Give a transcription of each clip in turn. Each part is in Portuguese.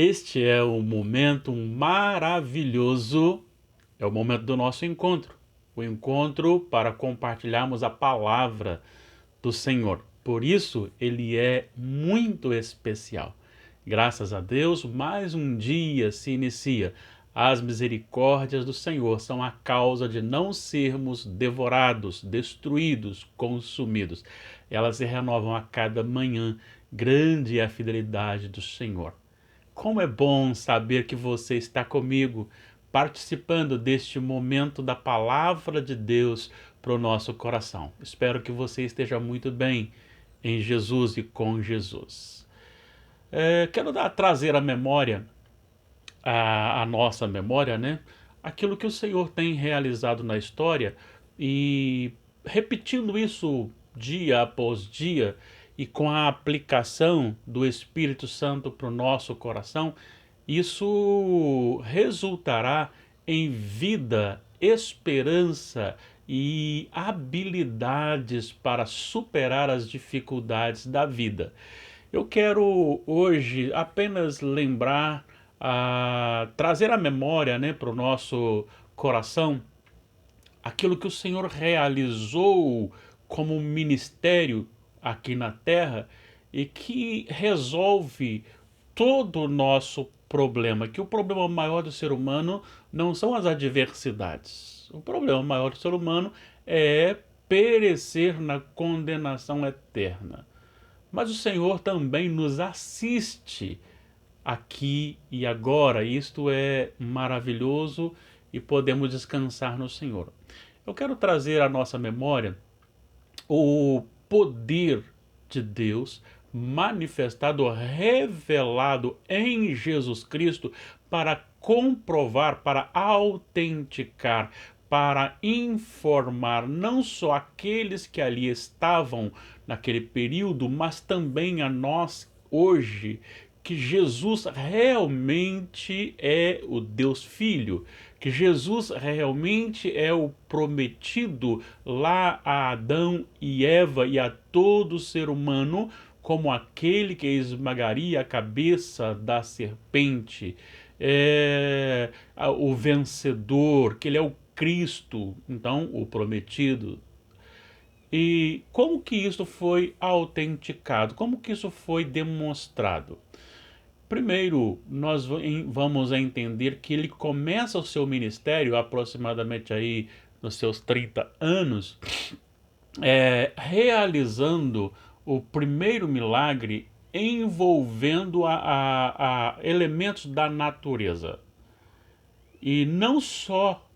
Este é o momento maravilhoso, é o momento do nosso encontro. O encontro para compartilharmos a palavra do Senhor. Por isso, ele é muito especial. Graças a Deus, mais um dia se inicia. As misericórdias do Senhor são a causa de não sermos devorados, destruídos, consumidos. Elas se renovam a cada manhã. Grande é a fidelidade do Senhor. Como é bom saber que você está comigo, participando deste momento da palavra de Deus para o nosso coração. Espero que você esteja muito bem em Jesus e com Jesus. Quero trazer à memória, a nossa memória, né? Aquilo que o Senhor tem realizado na história e repetindo isso dia após dia e com a aplicação do Espírito Santo para o nosso coração, isso resultará em vida, esperança e habilidades para superar as dificuldades da vida. Eu quero hoje apenas lembrar, trazer à memória, né, para o nosso coração aquilo que o Senhor realizou como ministério aqui na terra e que resolve todo o nosso problema, que o problema maior do ser humano não são as adversidades. O problema maior do ser humano é perecer na condenação eterna. Mas o Senhor também nos assiste aqui e agora. Isto é maravilhoso e podemos descansar no Senhor. Eu quero trazer à nossa memória o poder de Deus manifestado, revelado em Jesus Cristo para comprovar, para autenticar, para informar não só aqueles que ali estavam naquele período, mas também a nós hoje, que Jesus realmente é o Deus Filho, que Jesus realmente é o prometido lá a Adão e Eva e a todo ser humano, como aquele que esmagaria a cabeça da serpente, o vencedor, que ele é o Cristo, então o prometido. E como que isso foi autenticado? Como que isso foi demonstrado? Primeiro, nós vamos entender que ele começa o seu ministério aproximadamente aí nos seus 30 anos, realizando o primeiro milagre envolvendo a elementos da natureza. E não só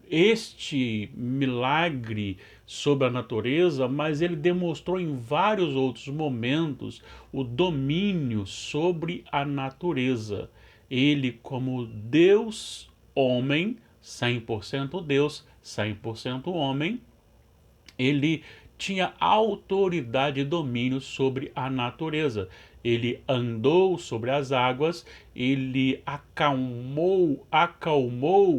este milagre sobre a natureza, mas ele demonstrou em vários outros momentos o domínio sobre a natureza. Ele, como Deus, homem, 100% Deus, 100% homem, ele tinha autoridade e domínio sobre a natureza. Ele andou sobre as águas, ele acalmou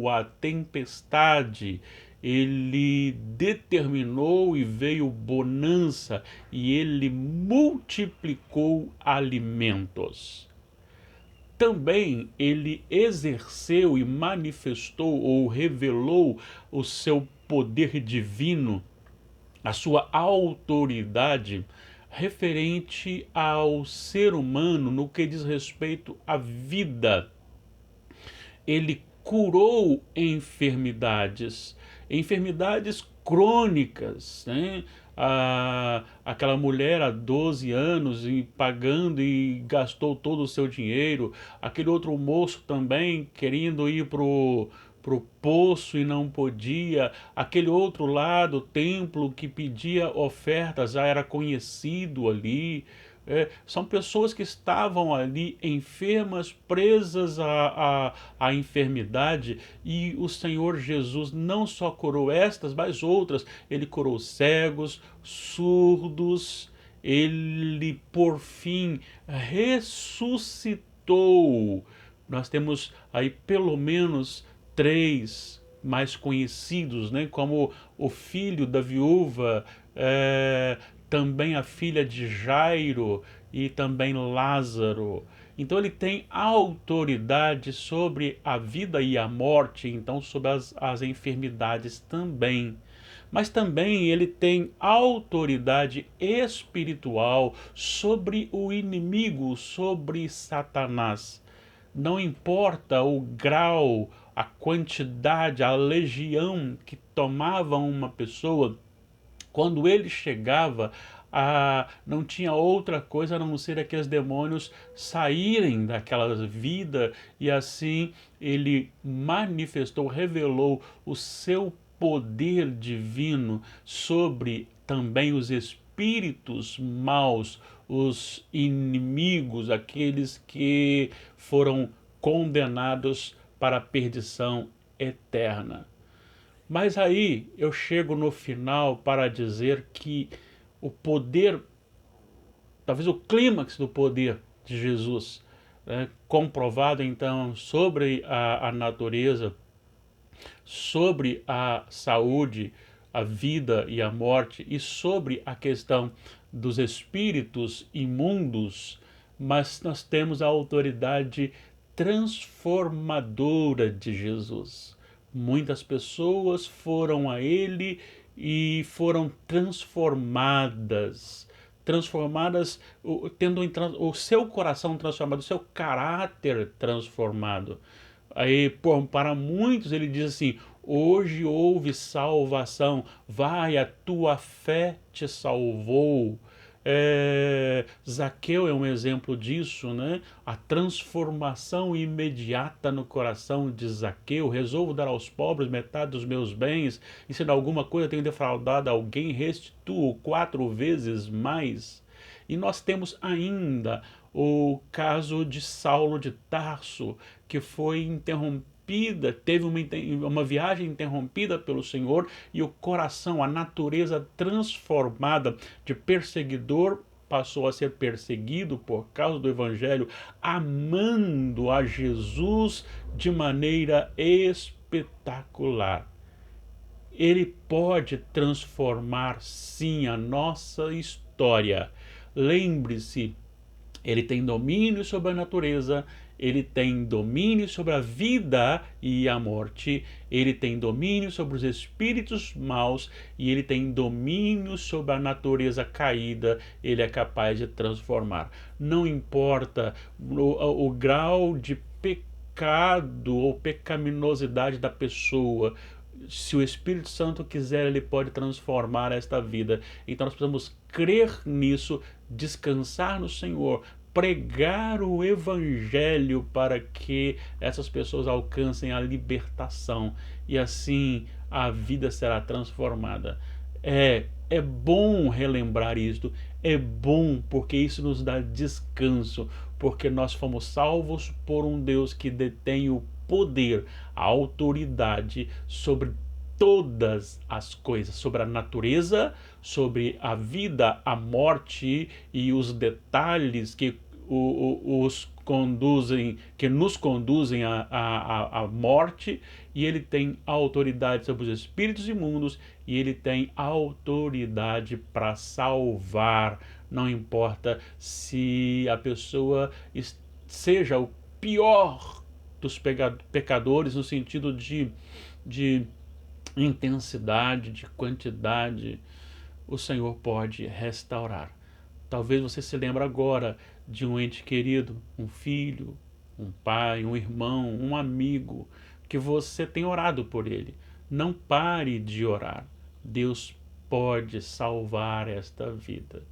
a tempestade, ele determinou e veio bonança, e ele multiplicou alimentos. Também ele exerceu e manifestou ou revelou o seu poder divino, a sua autoridade referente ao ser humano no que diz respeito à vida. Ele curou enfermidades, enfermidades crônicas, né? Aquela mulher há 12 anos pagando e gastou todo o seu dinheiro, aquele outro moço também querendo ir pro poço e não podia, aquele outro lá do templo que pedia ofertas já era conhecido ali. São pessoas que estavam ali enfermas, presas à enfermidade, e o Senhor Jesus não só curou estas, mas outras. Ele curou cegos, surdos, ele por fim ressuscitou. Nós temos aí pelo menos três mais conhecidos, né? Como o filho da viúva, também a filha de Jairo, e também Lázaro. Então ele tem autoridade sobre a vida e a morte, então sobre as enfermidades também. Mas também ele tem autoridade espiritual sobre o inimigo, sobre Satanás. Não importa o grau, a quantidade, a legião que tomava uma pessoa, quando ele chegava, não tinha outra coisa a não ser aqueles demônios saírem daquela vida, e assim ele manifestou, revelou o seu poder divino sobre também os espíritos maus, os inimigos, aqueles que foram condenados para a perdição eterna. Mas aí eu chego no final para dizer que o poder, talvez o clímax do poder de Jesus, né, comprovado então sobre a natureza, sobre a saúde, a vida e a morte, e sobre a questão dos espíritos imundos, mas nós temos a autoridade transformadora de Jesus. Muitas pessoas foram a ele e foram transformadas, tendo o seu coração transformado, o seu caráter transformado. Aí, para muitos ele diz assim: hoje houve salvação, vai, a tua fé te salvou. Zaqueu é um exemplo disso, né? A transformação imediata no coração de Zaqueu. Resolvo dar aos pobres metade dos meus bens, e se de alguma coisa tenho defraudado alguém, restituo 4 vezes mais. E nós temos ainda o caso de Saulo de Tarso, que foi interrompida, teve uma viagem interrompida pelo Senhor, e o coração, a natureza transformada de perseguidor, passou a ser perseguido por causa do Evangelho, amando a Jesus de maneira espetacular. Ele pode transformar sim a nossa história. Lembre-se, ele tem domínio sobre a natureza, ele tem domínio sobre a vida e a morte, ele tem domínio sobre os espíritos maus, e ele tem domínio sobre a natureza caída. Ele é capaz de transformar. Não importa o grau de pecado ou pecaminosidade da pessoa, se o Espírito Santo quiser, ele pode transformar esta vida. Então nós precisamos crer nisso, descansar no Senhor, pregar o Evangelho para que essas pessoas alcancem a libertação, e assim a vida será transformada. É bom relembrar isto, é bom porque isso nos dá descanso, porque nós fomos salvos por um Deus que detém o poder, a autoridade sobre todas as coisas, sobre a natureza, sobre a vida, a morte e os detalhes que nos conduzem à morte. E ele tem autoridade sobre os espíritos imundos, e ele tem autoridade para salvar. Não importa se a pessoa seja o pior dos pecadores, no sentido de intensidade, de quantidade, o Senhor pode restaurar. Talvez você se lembre agora de um ente querido, um filho, um pai, um irmão, um amigo, que você tem orado por ele. Não pare de orar. Deus pode salvar esta vida.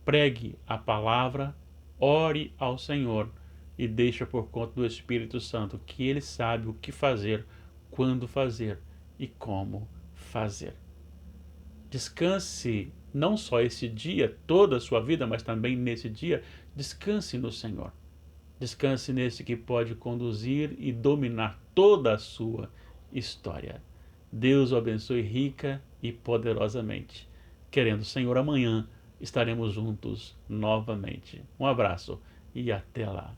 Pregue a palavra, ore ao Senhor e deixa por conta do Espírito Santo, que ele sabe o que fazer, quando fazer e como fazer. Descanse não só esse dia, toda a sua vida, mas também nesse dia, descanse no Senhor. Descanse nesse que pode conduzir e dominar toda a sua história. Deus o abençoe rica e poderosamente. Querendo o Senhor, amanhã estaremos juntos novamente. Um abraço e até lá.